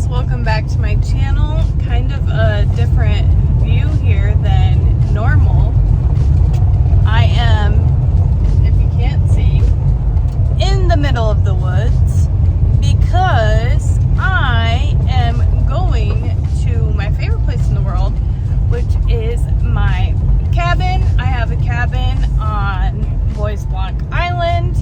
guys, welcome back to my channel. Kind of a different view here than normal. I am, if you can't see, in the middle of the woods because I am going to my favorite place in the world, which is my cabin. I have a cabin on Bois Blanc Island,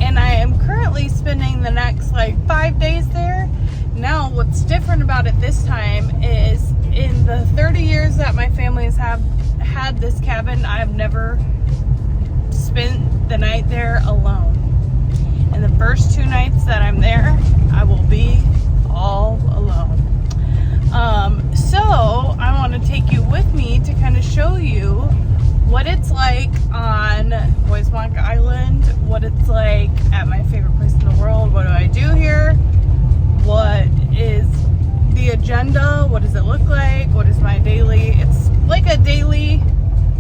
and I am currently spending the next 5 days there. Now, what's different about it this time is in the 30 years that my family has had this cabin, I have never spent the night there alone. And the first 2 nights that I'm there, I will be all alone. So I want to take you with me to kind of show you what it's like on Bois Blanc Island, what it's like at my favorite place in the world. What do I do here? What is the agenda? What does it look like? What is my daily? It's like a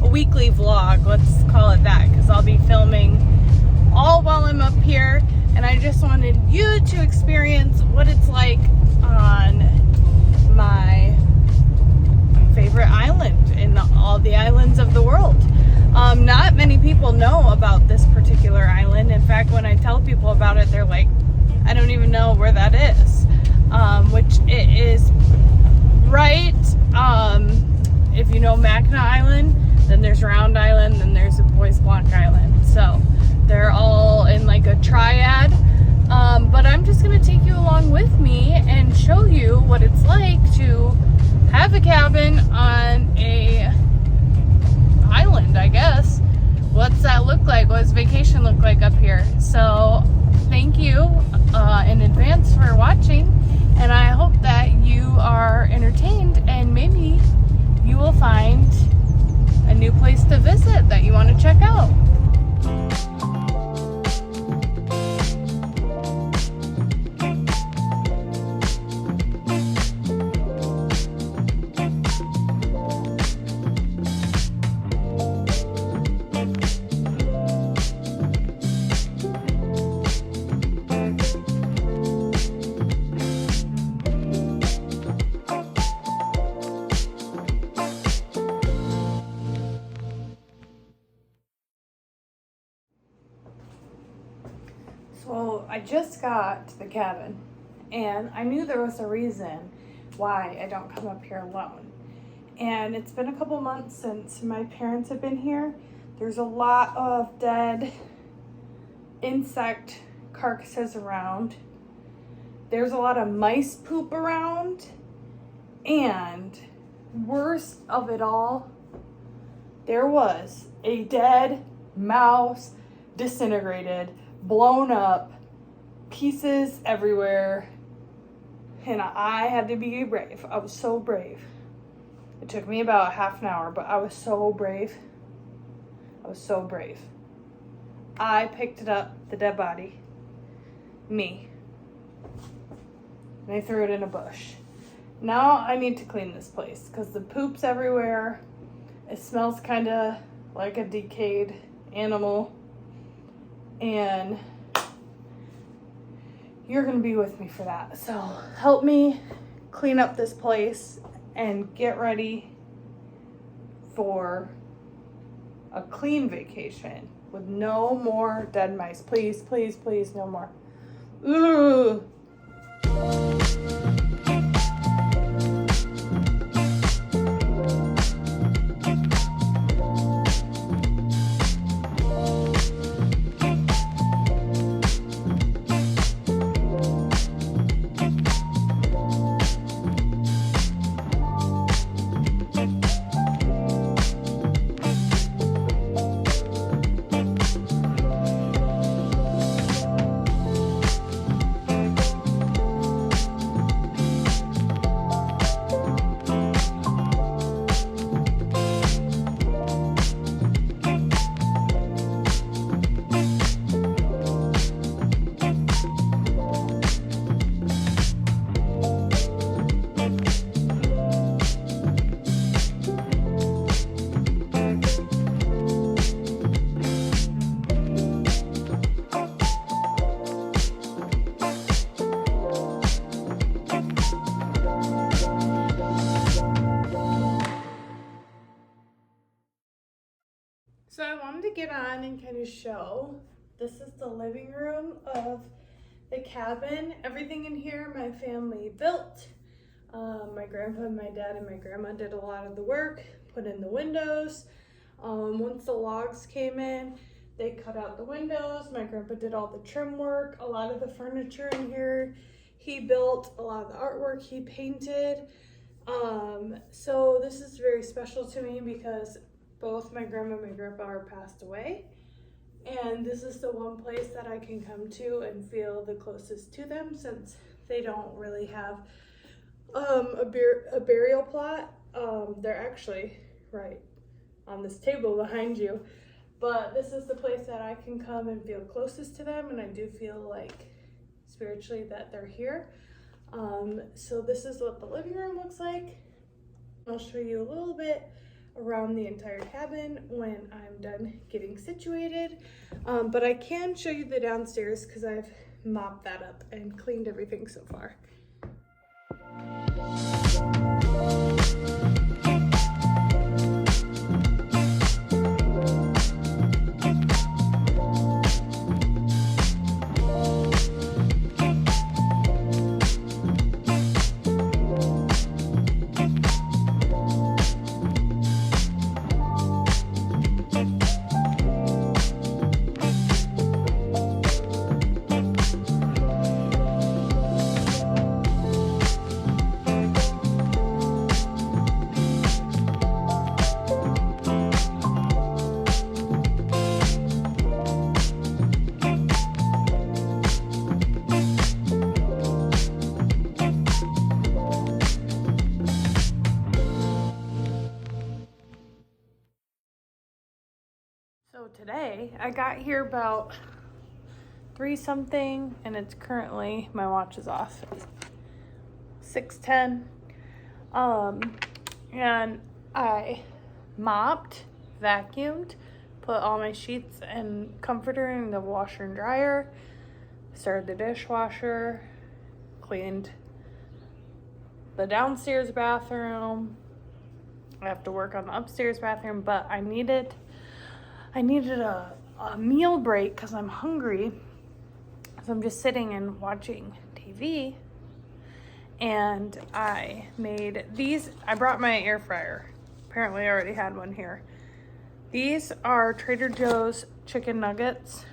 weekly vlog, let's call it that, because I'll be filming all while I'm up here, and I just wanted you to experience what it's like on my favorite island in all the islands of the world. Not many people know about this particular island. In fact, when I tell people about it, they're like, I don't even know where that is. Which it is right, if you know Mackinac Island, then there's Round Island, then there's Bois Blanc Island. So they're all in a triad. But I'm just going to take you along with me and show you what it's like to have a cabin on a island, I guess. What's that look like? What does vacation look like up here? So thank you in advance for watching, and I hope that you are entertained and maybe you will find a new place to visit that you want to check out. So I just got to the cabin, and I knew there was a reason why I don't come up here alone. And it's been a couple months since my parents have been here. There's a lot of dead insect carcasses around. There's a lot of mice poop around. And worst of it all, there was a dead mouse, disintegrated, blown up, pieces everywhere, and I had to be brave. I was so brave. It took me about half an hour, but I was so brave. I was so brave. I picked it up, the dead body, me, and I threw it in a bush. Now I need to clean this place because the poop's everywhere. It smells kind of like a decayed animal. And you're going to be with me for that. So help me clean up this place and get ready for a clean vacation with no more dead mice. Please, please, please, no more. Ooh. get on and kind of show. This is the living room of the cabin. Everything in here my family built. My grandpa, my dad, and my grandma did a lot of the work, put in the windows. Once the logs came in, they cut out the windows. My grandpa did all the trim work, a lot of the furniture in here. He built a lot of the artwork, he painted. So this is very special to me because both my grandma and my grandpa are passed away. And this is the one place that I can come to and feel the closest to them, since they don't really have a burial plot. They're actually right on this table behind you. But this is the place that I can come and feel closest to them, and I do feel like spiritually that they're here. So this is what the living room looks like. I'll show you a little bit around the entire cabin when I'm done getting situated. But I can show you the downstairs because I've mopped that up and cleaned everything so far. So today I got here about 3 something, and it's currently, my watch is off, 6:10. And I mopped, vacuumed, put all my sheets and comforter in the washer and dryer, started the dishwasher, cleaned the downstairs bathroom. I have to work on the upstairs bathroom, but I needed a meal break because I'm hungry. So I'm just sitting and watching TV. And I made these. I brought my air fryer. Apparently I already had one here. These are Trader Joe's chicken nuggets.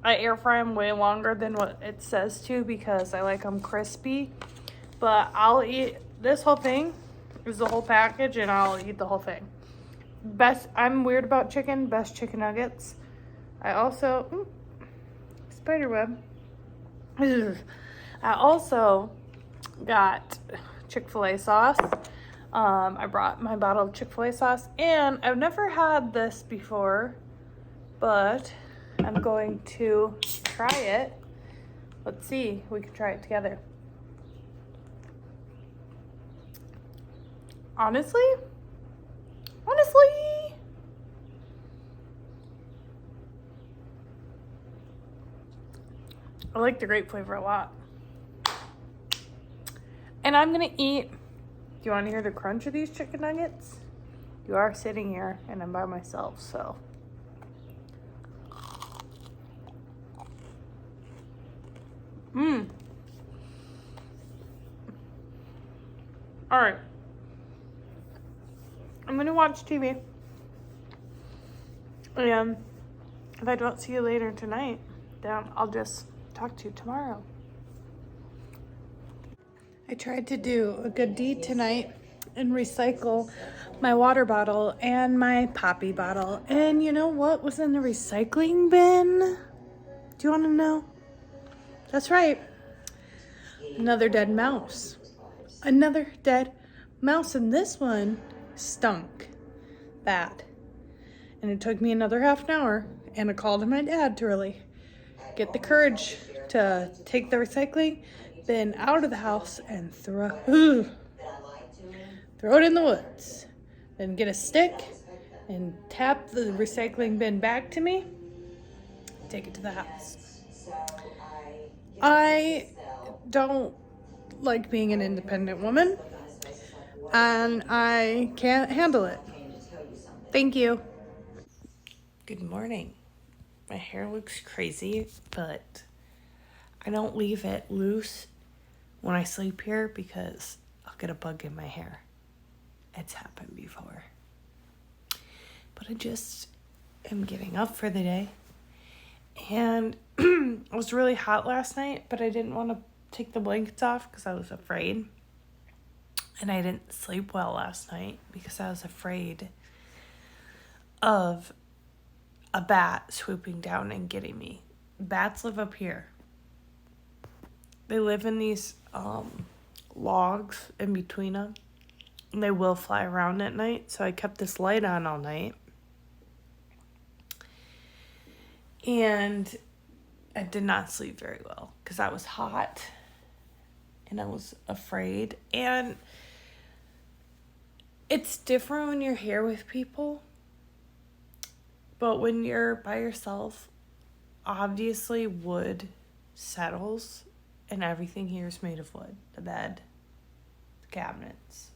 I air fry them way longer than what it says to because I like them crispy. But I'll eat this whole thing. Is the whole package, and I'll eat the whole thing. I'm weird about chicken. Best chicken nuggets. I also spider web. I also got Chick-fil-A sauce. I brought my bottle of Chick-fil-A sauce, and I've never had this before, but I'm going to try it. Let's see, we can try it together. Honestly, I like the grape flavor a lot. And I'm gonna eat. Do you want to hear the crunch of these chicken nuggets? You are sitting here and I'm by myself, so. All right. I'm gonna watch TV. And if I don't see you later tonight, then I'll just talk to you tomorrow. I tried to do a good deed tonight and recycle my water bottle and my Poppi bottle. And you know what was in the recycling bin? Do you want to know? That's right. Another dead mouse. Another dead mouse, and this one stunk bad. And it took me another half an hour and a call to my dad to really get the courage to take the recycling bin out of the house and throw it in the woods. Then get a stick and tap the recycling bin back to me, take it to the house. I don't like being an independent woman, and I can't handle it. Thank you. Good morning. My hair looks crazy, but I don't leave it loose when I sleep here because I'll get a bug in my hair. It's happened before. But I just am getting up for the day. And it was really hot last night, but I didn't want to take the blankets off because I was afraid. And I didn't sleep well last night because I was afraid of a bat swooping down and getting me. Bats live up here. They live in these logs in between them. And they will fly around at night. So I kept this light on all night. And I did not sleep very well because I was hot. And I was afraid. And it's different when you're here with people. But when you're by yourself, obviously wood settles, and everything here is made of wood. The bed, the cabinets,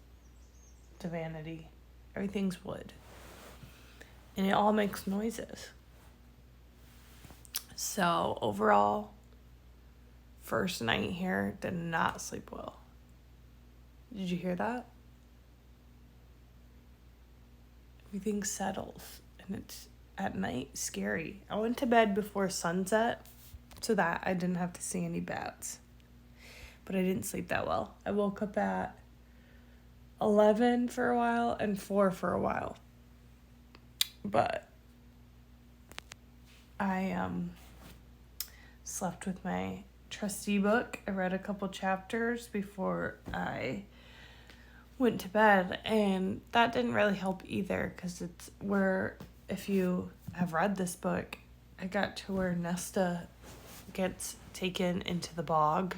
the vanity, everything's wood. And it all makes noises. So overall, first night here, did not sleep well. Did you hear that? Everything settles, and it's at night scary. I went to bed before sunset so that I didn't have to see any bats. But I didn't sleep that well. I woke up at 11 for a while and 4 for a while. But I slept with my trustee book. I read a couple chapters before I went to bed, and that didn't really help either because it's where, if you have read this book, I got to where Nesta gets taken into the bog,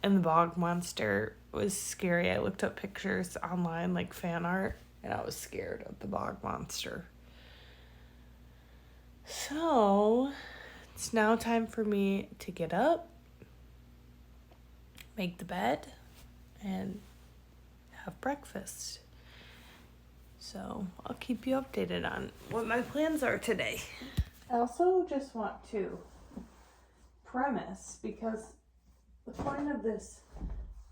and the bog monster was scary. I looked up pictures online, like fan art, and I was scared of the bog monster. So it's now time for me to get up, make the bed, and have breakfast. So I'll keep you updated on what my plans are today. I also just want to premise, because the point of this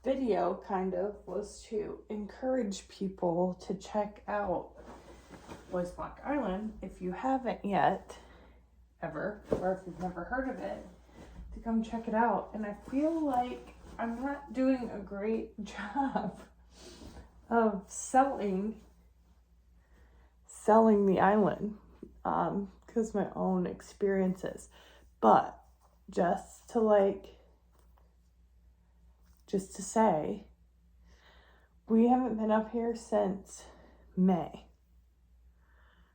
video kind of was to encourage people to check out Boys Block Island if you haven't yet, ever, or if you've never heard of it, to come check it out. And I feel like I'm not doing a great job of selling the island because my own experiences, but just to say, we haven't been up here since May,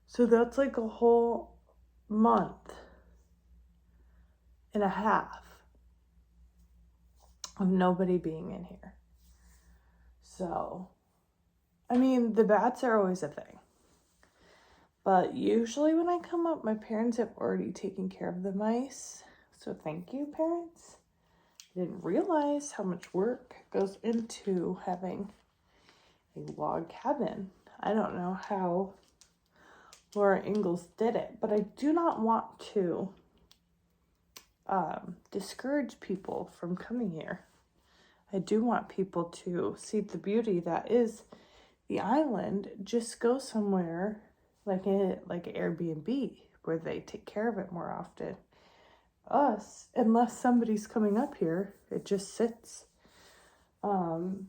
so that's like a whole month and a half of nobody being in here. So I mean, the bats are always a thing. But usually when I come up, my parents have already taken care of the mice. So thank you, parents. I didn't realize how much work goes into having a log cabin. I don't know how Laura Ingalls did it, but I do not want to discourage people from coming here. I do want people to see the beauty that is the island. Just go somewhere like Airbnb where they take care of it more often. Us, unless somebody's coming up here, it just sits. And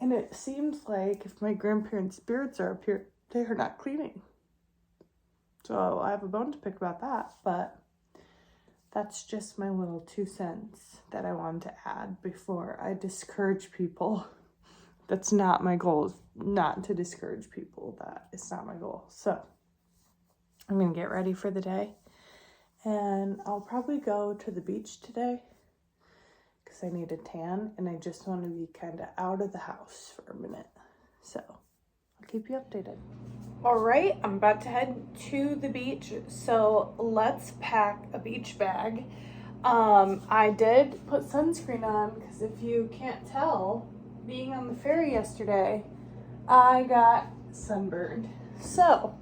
it seems like if my grandparents' spirits are up here, they are not cleaning. So I have a bone to pick about that, but that's just my little 2 cents that I wanted to add before I discourage people. That's not my goal, is not to discourage people. That is not my goal. So I'm going to get ready for the day, and I'll probably go to the beach today because I need a tan, and I just want to be kind of out of the house for a minute. So I'll keep you updated. All right, I'm about to head to the beach, so let's pack a beach bag. I did put sunscreen on because if you can't tell, being on the ferry yesterday, I got sunburned. So,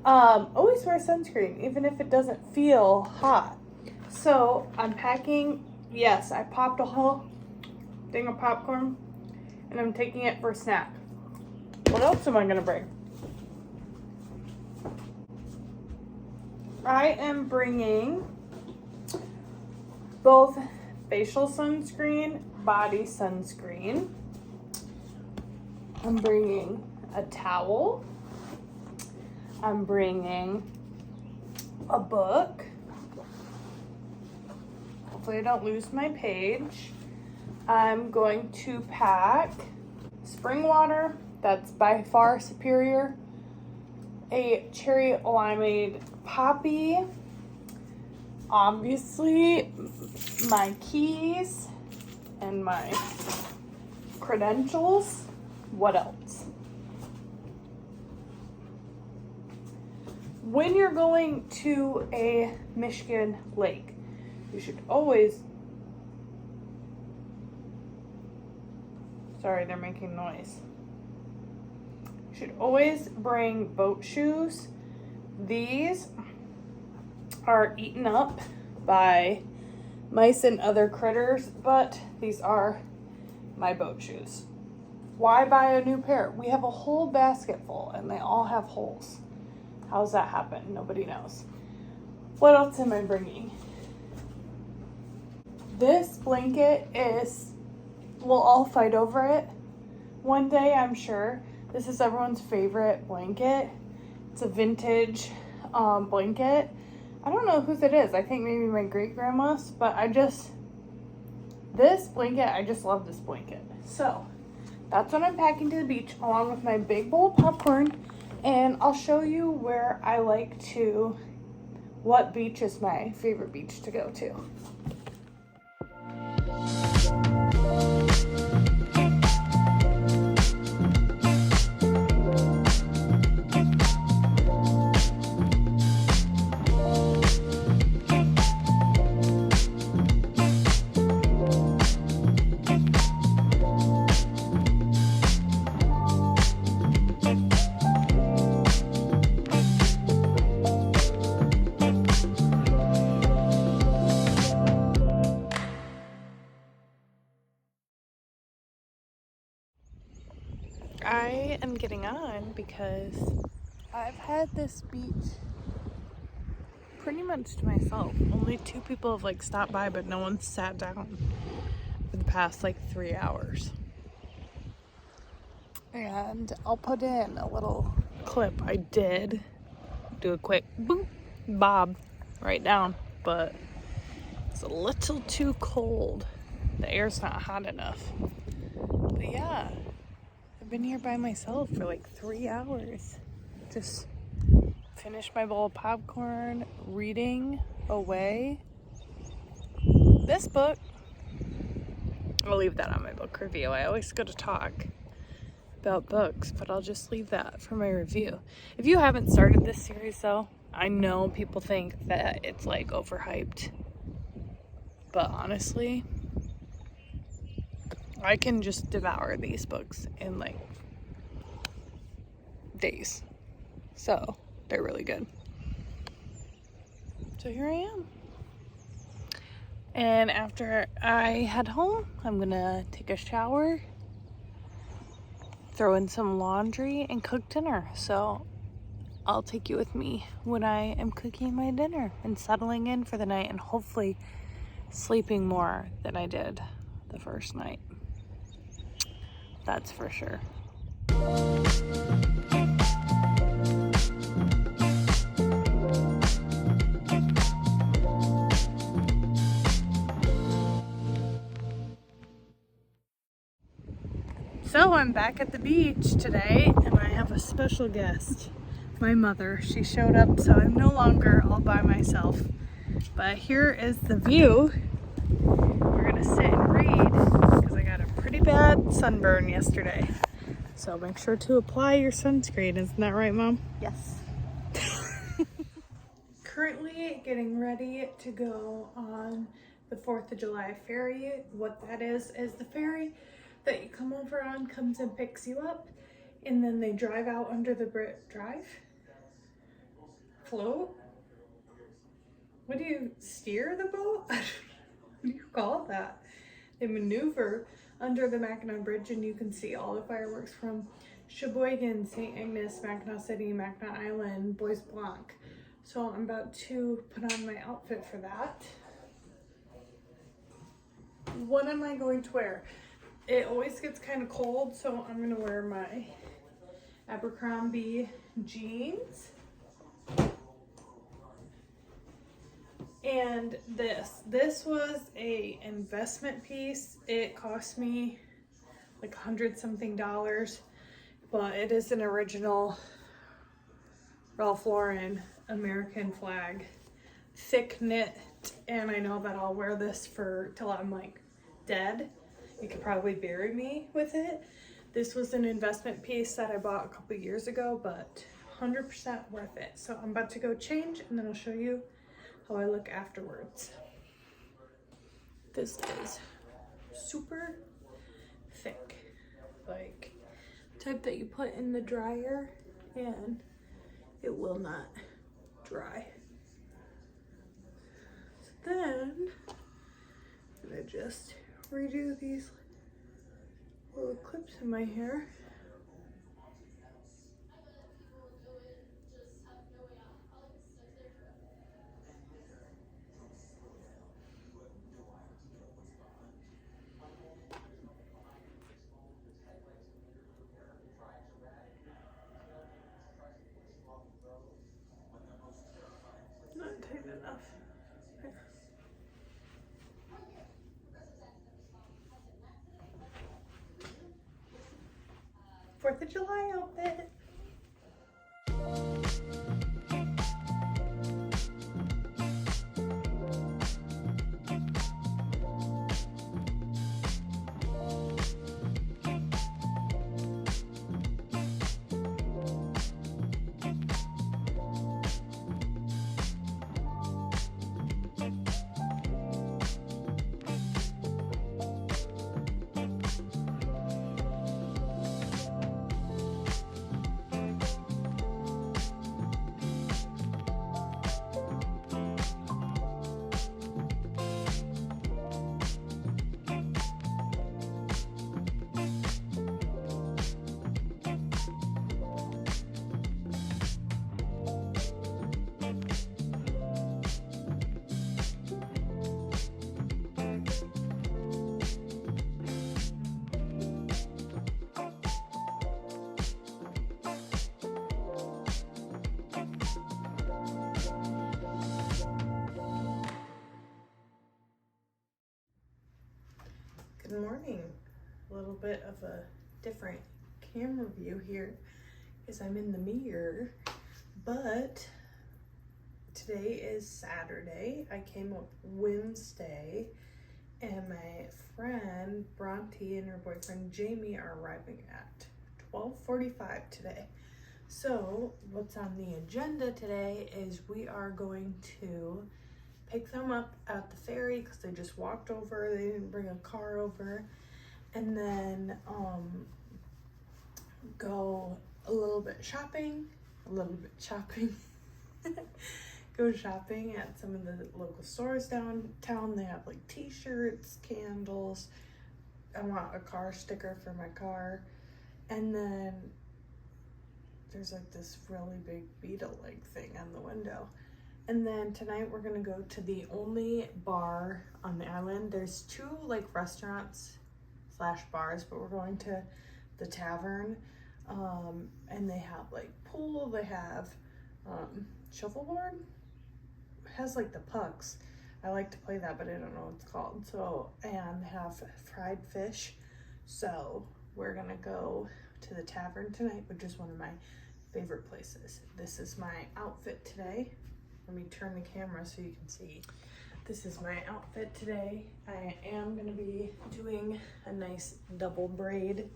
Always wear sunscreen, even if it doesn't feel hot. So I'm packing, yes, I popped a whole thing of popcorn and I'm taking it for a snack. What else am I gonna bring? I am bringing both facial sunscreen, body sunscreen. I'm bringing a towel. I'm bringing a book. Hopefully I don't lose my page. I'm going to pack spring water, that's by far superior, a cherry limeade poppy, obviously my keys and my credentials. What else? When you're going to a Michigan lake, you should always, sorry, they're making noise. You should always bring boat shoes. These are eaten up by mice and other critters, but these are my boat shoes. Why buy a new pair? We have a whole basket full and they all have holes. How's that happen? Nobody knows. What else am I bringing? This blanket is, we'll all fight over it one day, I'm sure. This is everyone's favorite blanket. It's a vintage blanket. I don't know whose it is. I think maybe my great grandma's, but this blanket, I just love this blanket. So that's what I'm packing to the beach along with my big bowl of popcorn. And I'll show you where I like to, what beach is my favorite beach to go to. I am getting on because I've had this beach pretty much to myself. Only 2 people have like stopped by, but no one sat down for the past like 3 hours. And I'll put in a little clip. I did do a quick boop, bob right down, but it's a little too cold. The air's not hot enough. But yeah, I've been here by myself for like 3 hours. Just finished my bowl of popcorn, reading away this book. I'll leave that on my book review. I always go to talk about books, but I'll just leave that for my review. If you haven't started this series though, I know people think that it's like overhyped, but honestly, I can just devour these books in like days. So they're really good. So here I am. And after I head home, I'm gonna take a shower, throw in some laundry, and cook dinner. So I'll take you with me when I am cooking my dinner and settling in for the night and hopefully sleeping more than I did the first night. That's for sure. So I'm back at the beach today and I have a special guest, my mother. She showed up, so I'm no longer all by myself. But here is the view. We're gonna sit and read because I got a pretty bad sunburn yesterday. So make sure to apply your sunscreen. Isn't that right, Mom? Yes. Currently getting ready to go on the 4th of July ferry. What that is the ferry that you come over on comes and picks you up, and then they drive out under the Drive. float? What do you steer the boat? What do you call that? They maneuver under the Mackinac Bridge, and you can see all the fireworks from Sheboygan, St. Ignace, Mackinac City, Mackinac Island, Bois Blanc. So I'm about to put on my outfit for that. What am I going to wear? It always gets kind of cold, so I'm gonna wear my Abercrombie jeans. And this was a investment piece. It cost me like $100-something, but it is an original Ralph Lauren American flag, thick knit, and I know that I'll wear this for till I'm like dead. You could probably bury me with it. This was an investment piece that I bought a couple years ago, but 100% worth it. So I'm about to go change, and then I'll show you how I look afterwards. This is super thick, like type that you put in the dryer and it will not dry. So then I'm gonna just redo these little clips in my hair. Not tight enough. 4th of July outfit. Good morning. A little bit of a different camera view here because I'm in the mirror, but today is Saturday. I came up Wednesday, and my friend Bronte and her boyfriend Jamie are arriving at 12:45 today. So what's on the agenda today is we are going to pick them up at the ferry because they just walked over. They didn't bring a car over. And then go a little bit shopping. Go shopping at some of the local stores downtown. They have like t-shirts, candles. I want a car sticker for my car. And then there's like this really big beetle-like thing on the window. And then tonight we're gonna go to the only bar on the island. There's 2 like restaurants / bars, but we're going to the Tavern. And they have like pool, they have shuffleboard. It has like the pucks. I like to play that, but I don't know what it's called. So, and they have fried fish. So we're gonna go to the Tavern tonight, which is one of my favorite places. This is my outfit today. Let me turn the camera so you can see. This is my outfit today. I am gonna be doing a nice double braid,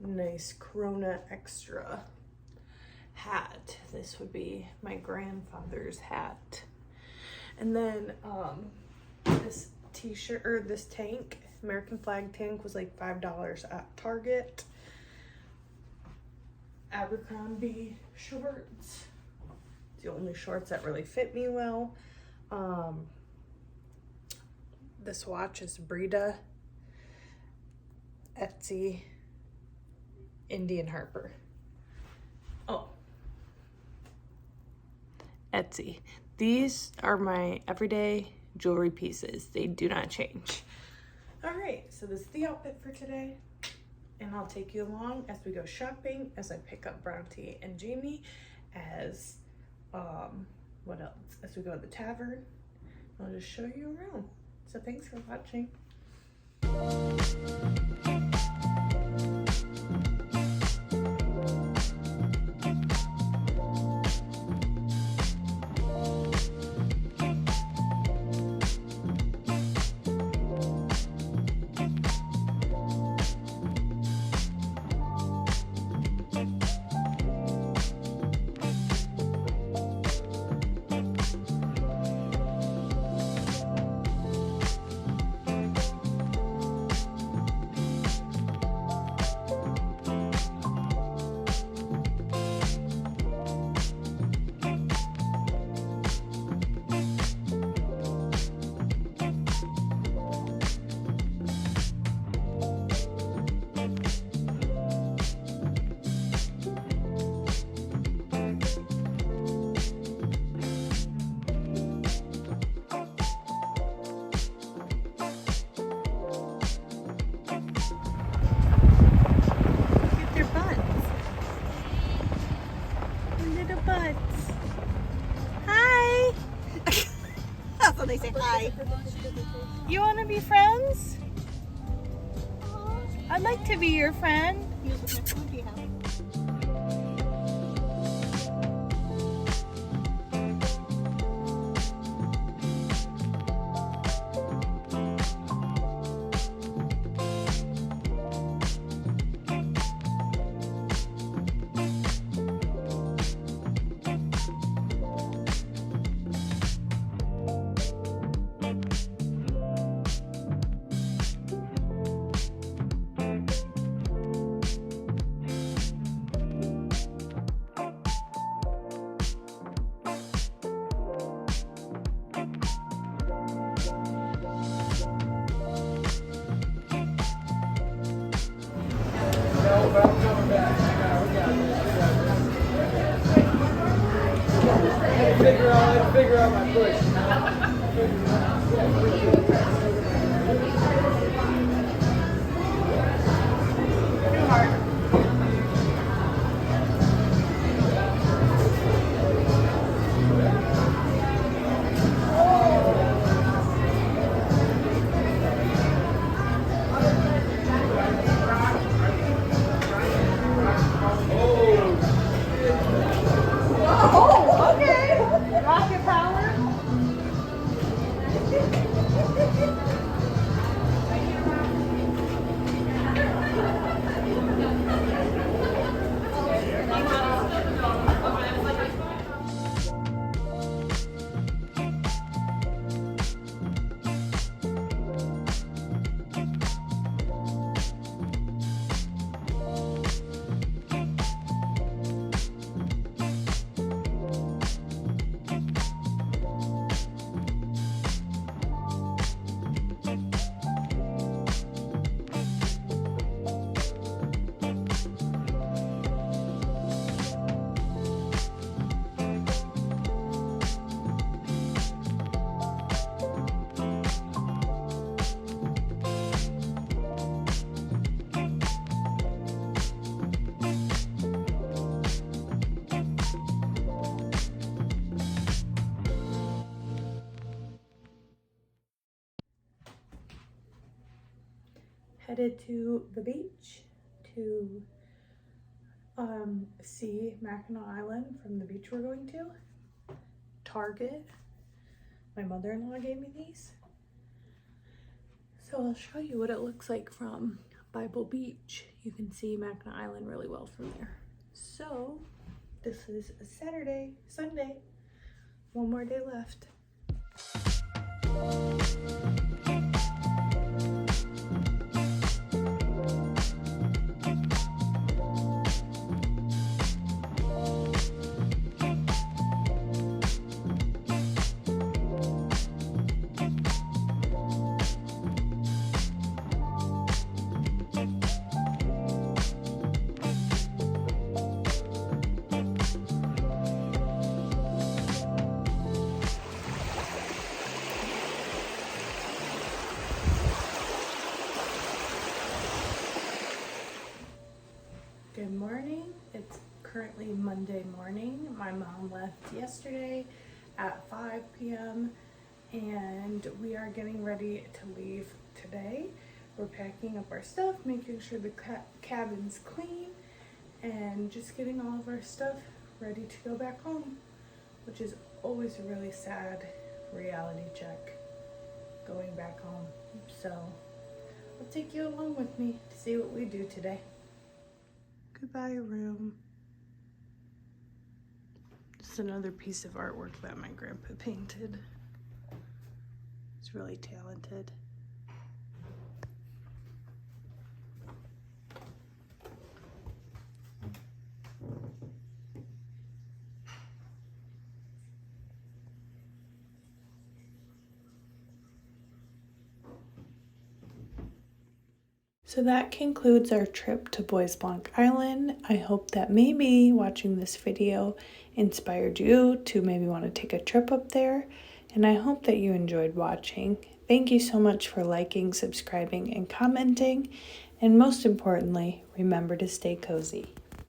nice Corona Extra hat. This would be my grandfather's hat. And then this t-shirt, or this tank, American flag tank, was like $5 at Target. Abercrombie shorts, It's the only shorts that really fit me well. This watch is Brita, Etsy, Indian Harper. Oh, Etsy. These are my everyday jewelry pieces. They do not change. All right, so this is the outfit for today. And I'll take you along as we go shopping, as I pick up Bronte and Jamie, as, what else? As we go to the tavern. I'll just show you around. So thanks for watching. Hi. That's what they say. Hi. You want to be friends? I'd like to be your friend. Figure out my push. Too hard. Oh, okay. Rocket power. Headed to the beach to see Mackinac Island from the beach we're going to. Target. My mother-in-law gave me these. So I'll show you what it looks like from Bible Beach. You can see Mackinac Island really well from there. So this is a Sunday. One more day left. currently Monday morning. My mom left yesterday at 5 p.m. and we are getting ready to leave today. We're packing up our stuff, making sure the cabin's clean, and just getting all of our stuff ready to go back home, which is always a really sad reality check, going back home. So I'll take you along with me to see what we do today. Goodbye, room. Just another piece of artwork that my grandpa painted. He's really talented. So that concludes our trip to Bois Blanc Island. I hope that maybe watching this video inspired you to maybe want to take a trip up there. And I hope that you enjoyed watching. Thank you so much for liking, subscribing, and commenting. And most importantly, remember to stay cozy.